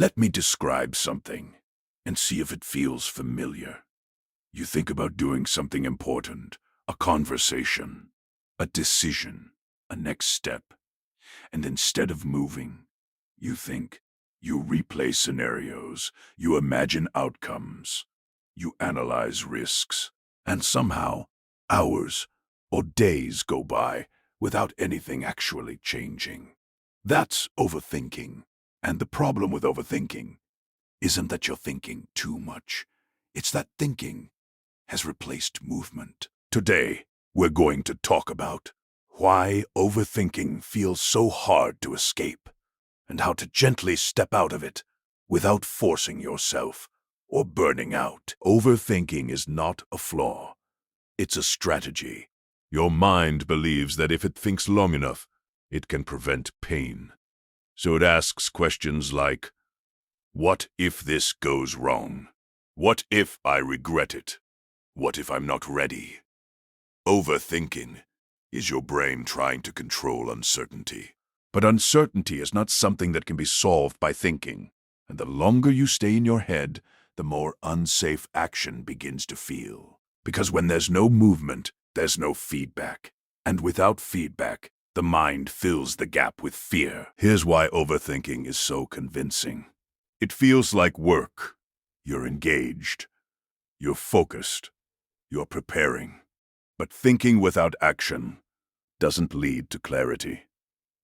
Let me describe something and see if it feels familiar. You think about doing something important, a conversation, a decision, a next step, and instead of moving, you think, you replay scenarios, you imagine outcomes, you analyze risks, and somehow hours or days go by without anything actually changing. That's overthinking. And the problem with overthinking isn't that you're thinking too much. It's that thinking has replaced movement. Today, we're going to talk about why overthinking feels so hard to escape and how to gently step out of it without forcing yourself or burning out. Overthinking is not a flaw. It's a strategy. Your mind believes that if it thinks long enough, it can prevent pain. So it asks questions like, what if this goes wrong? What if I regret it? What if I'm not ready? Overthinking is your brain trying to control uncertainty. But uncertainty is not something that can be solved by thinking. And the longer you stay in your head, the more unsafe action begins to feel. Because when there's no movement, there's no feedback. And without feedback, the mind fills the gap with fear. Here's why overthinking is so convincing. It feels like work. You're engaged. You're focused. You're preparing. But thinking without action doesn't lead to clarity.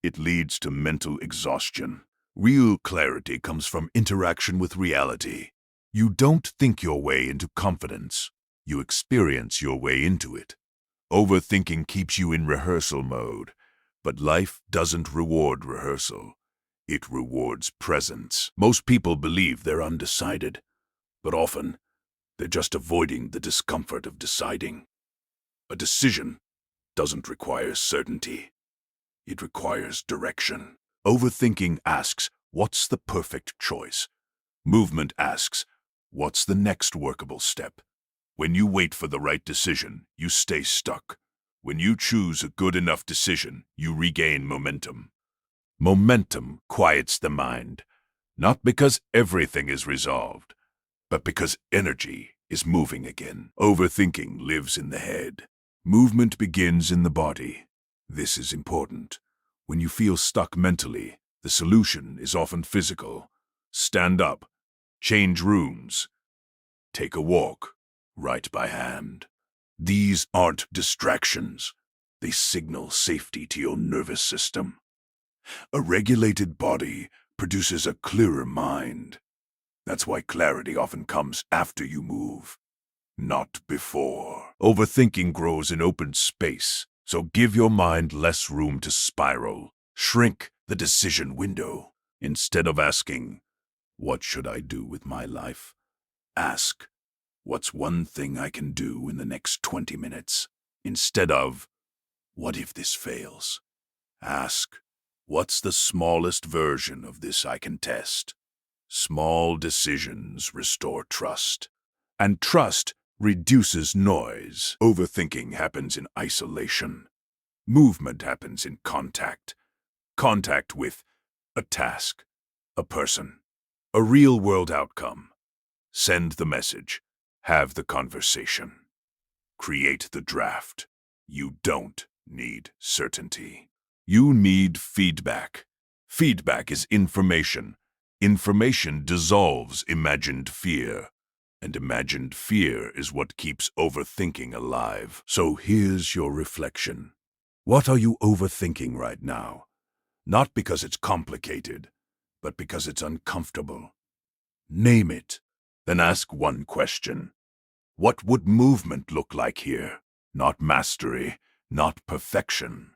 It leads to mental exhaustion. Real clarity comes from interaction with reality. You don't think your way into confidence. You experience your way into it. Overthinking keeps you in rehearsal mode. But life doesn't reward rehearsal. It rewards presence. Most people believe they're undecided, but often they're just avoiding the discomfort of deciding. A decision doesn't require certainty. It requires direction. Overthinking asks, what's the perfect choice? Movement asks, what's the next workable step? When you wait for the right decision, you stay stuck. When you choose a good enough decision, you regain momentum. Momentum quiets the mind, not because everything is resolved, but because energy is moving again. Overthinking lives in the head. Movement begins in the body. This is important. When you feel stuck mentally, the solution is often physical. Stand up, change rooms, take a walk, write by hand. These aren't distractions. They signal safety to your nervous system. A regulated body produces a clearer mind. That's why clarity often comes after you move, not before. Overthinking grows in open space, so give your mind less room to spiral. Shrink the decision window. Instead of asking, what should I do with my life? Ask, what's one thing I can do in the next 20 minutes? Instead of, what if this fails? Ask, what's the smallest version of this I can test? Small decisions restore trust. And trust reduces noise. Overthinking happens in isolation. Movement happens in contact. Contact with a task, a person, a real-world outcome. Send the message. Have the conversation. Create the draft. You don't need certainty. You need feedback. Feedback is information. Information dissolves imagined fear. And imagined fear is what keeps overthinking alive. So here's your reflection. What are you overthinking right now? Not because it's complicated, but because it's uncomfortable. Name it. Then ask one question. What would movement look like here? Not mastery, not perfection,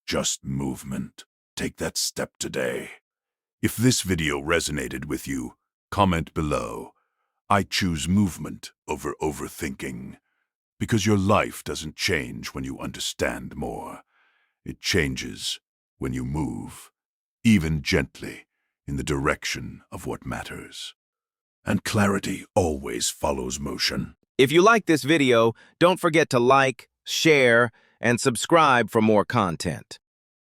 just movement. Take that step today. If this video resonated with you, comment below. I choose movement over overthinking. Because your life doesn't change when you understand more. It changes when you move, even gently, in the direction of what matters. And clarity always follows motion. If you like this video, don't forget to like, share, and subscribe for more content.